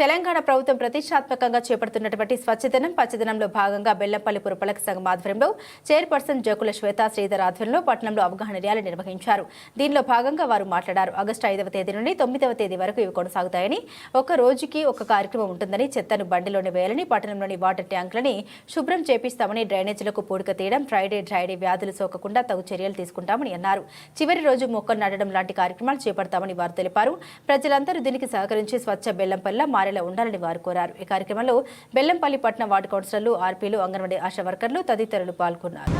తెలంగాణ ప్రభుత్వం ప్రతిష్టాత్మకంగా చేపడుతున్నటువంటి స్వచ్ఛదనం పచ్చదనంలో భాగంగా బెల్లంపల్లి పురపాలక సంఘం ఆధ్వర్యంలో చైర్పర్సన్ జకుల శ్వేత శ్రీధర్ ఆధ్వర్యంలో పట్టణంలో అవగాహన ర్యాలీ నిర్వహించారు. దీనిలో భాగంగా వారు మాట్లాడారు. ఆగస్టు 5వ తేదీ నుండి 9వ తేదీ వరకు ఇవి కొనసాగుతాయని, ఒక రోజుకి ఒక కార్యక్రమం ఉంటుందని, చెత్తను బండిలోనే వేయాలని, పట్టణంలోని వాటర్ ట్యాంకులని శుభ్రం చేపిస్తామని, డ్రైనేజీలకు పూడిక తీయడం, డ్రైడే వ్యాధులు సోకకుండా తగు చర్యలు తీసుకుంటామని అన్నారు. చివరి రోజు మొక్కలు నాటడం లాంటి కార్యక్రమాలు చేపడతామని వారు తెలిపారు. ప్రజలందరూ దీనికి సహకరించి స్వచ్ఛ బెల్లంపల్లి మారేలా ఉండాలని వారు కోరారు. ఈ కార్యక్రమంలో బెల్లంపల్లి పట్టణ వార్డు కౌన్సిలర్లు, ఆర్పీలు, అంగన్వాడీ ఆశా వర్కర్లు తదితరులు పాల్గొన్నారు.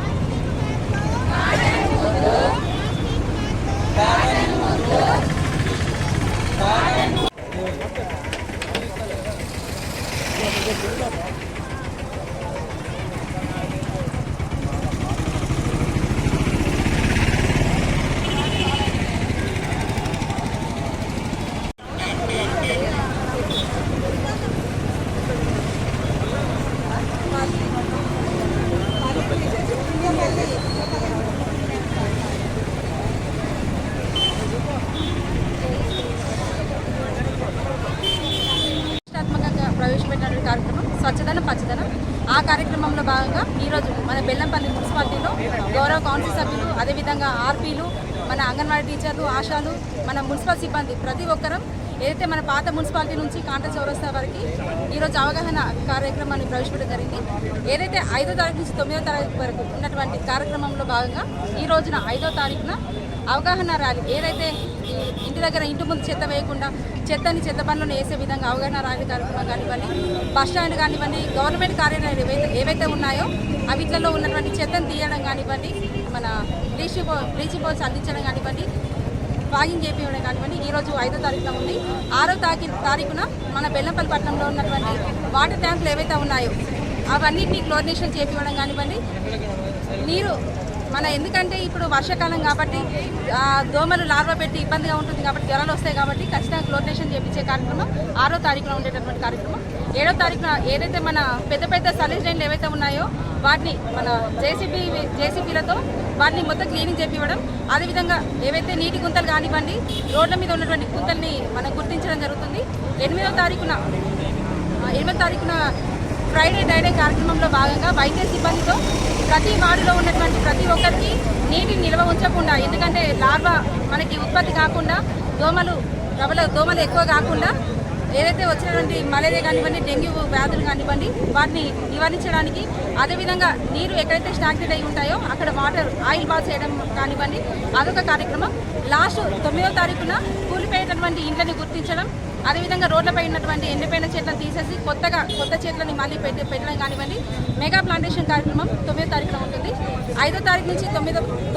ప్రవేశపెట్టిన కార్యక్రమం స్వచ్ఛదనం పచ్చదనం. ఆ కార్యక్రమంలో భాగంగా ఈరోజు మన బెల్లంపల్లి మున్సిపాలిటీలో గౌరవ కౌన్సిల్ సభ్యులు, అదేవిధంగా ఆర్పీలు, మన అంగన్వాడీ టీచర్లు, ఆశాలు, మన మున్సిపల్ సిబ్బంది ప్రతి ఒక్కరం ఏదైతే మన పాత మున్సిపాలిటీ నుంచి కాంట్రా చౌరస్తా వరకు ఈరోజు అవగాహన కార్యక్రమాన్ని ప్రవేశపెట్టడం జరిగింది. ఏదైతే 5వ తారీఖు నుంచి 9వ తారీఖు వరకు ఉన్నటువంటి కార్యక్రమంలో భాగంగా ఈ రోజున 5వ తారీఖున అవగాహన ర్యాలీ, ఏదైతే ఇంటి దగ్గర ఇంటి ముందు చెత్త వేయకుండా చెత్తని చెత్త బండ్లను వేసే విధంగా అవగాహన ర్యాలీ కార్యక్రమం కానివ్వండి, బస్ స్టాండ్ కానివ్వండి, గవర్నమెంట్ కార్యాలయాలు ఏవైతే ఉన్నాయో అవిట్లలో ఉన్నటువంటి చెత్తను తీయడం కానివ్వండి, మన బ్లీచింగ్ పౌడర్స్ అందించడం కానివ్వండి, వాగింగ్ చేపించడం కానివ్వండి ఈరోజు 5వ తారీఖున ఉంది. 6వ తారీఖున మన బెల్లంపల్లి పట్టణంలో ఉన్నటువంటి వాటర్ ట్యాంకులు ఏవైతే ఉన్నాయో అవన్నిటినీ క్లోరినేషన్ చేపించడం కానివ్వండి. నీరు ఎందుకంటే ఇప్పుడు వర్షాకాలం కాబట్టి దోమలు లార్వా పెట్టి ఇబ్బందిగా ఉంటుంది కాబట్టి, జ్వరాలు వస్తాయి కాబట్టి ఖచ్చితంగా క్లోరినేషన్ చేయించే కార్యక్రమం 6వ తారీఖున ఉండేటటువంటి కార్యక్రమం. 7వ తారీఖున ఏదైతే మన పెద్ద పెద్ద సలీజ్ డ్రైన్లు ఏవైతే ఉన్నాయో వాటిని మన జేసీబీలతో వాటిని మొత్తం క్లీనింగ్ చేపివ్వడం, అదేవిధంగా ఏవైతే నీటి గుంతలు కానివ్వండి, రోడ్ల మీద ఉన్నటువంటి గుంతల్ని మనం గుర్తించడం జరుగుతుంది. 8వ తారీఖున డ్రైడే కార్యక్రమంలో భాగంగా వైద్య సిబ్బందితో ప్రతి వార్డులో ఉన్నటువంటి ప్రతి ఒక్కరికి నీటిని నిల్వ ఉంచకుండా, ఎందుకంటే లార్వా మనకి ఉత్పత్తి కాకుండా, దోమలు ఎక్కువ కాకుండా ఏదైతే వచ్చినటువంటి మలేరియా కానివ్వండి, డెంగ్యూ వ్యాధులు కానివ్వండి వాటిని నివారించడానికి, అదేవిధంగా నీరు ఎక్కడైతే స్టాగ్నేట్ అయి ఉంటాయో అక్కడ ఆయిల్ బాత్ చేయడం కానివ్వండి అదొక కార్యక్రమం. లాస్ట్ 9వ తారీఖున కూలిపోయేటటువంటి ఇంట్లని గుర్తించడం, అదేవిధంగా రోడ్లపై ఉన్నటువంటి ఎండిపోయిన చెట్లను తీసేసి కొత్త చెట్లని మళ్ళీ పెట్టడం కానివ్వండి. మెగా ప్లాంటేషన్ కార్యక్రమం 9వ తారీఖున ఉంటుంది. 5వ తారీఖు నుంచి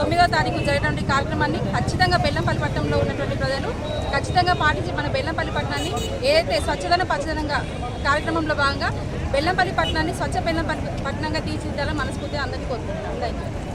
9వ తారీఖు జరిగినటువంటి కార్యక్రమాన్ని ఖచ్చితంగా బెల్లంపల్లి పట్టణంలో ఉన్నటువంటి ప్రజలు ఖచ్చితంగా పాటించి మన బెల్లంపల్లి పట్టణాన్ని ఏదైతే స్వచ్ఛదనం పచ్చదనంగా కార్యక్రమంలో భాగంగా బెల్లంపల్లి పట్టణాన్ని స్వచ్ఛ బెల్లంపల్లి పట్టణంగా తీర్చిదిద్దాలని మనస్ఫూర్తిగా అందరికీ కోరుకుంటున్నాను. Thank you.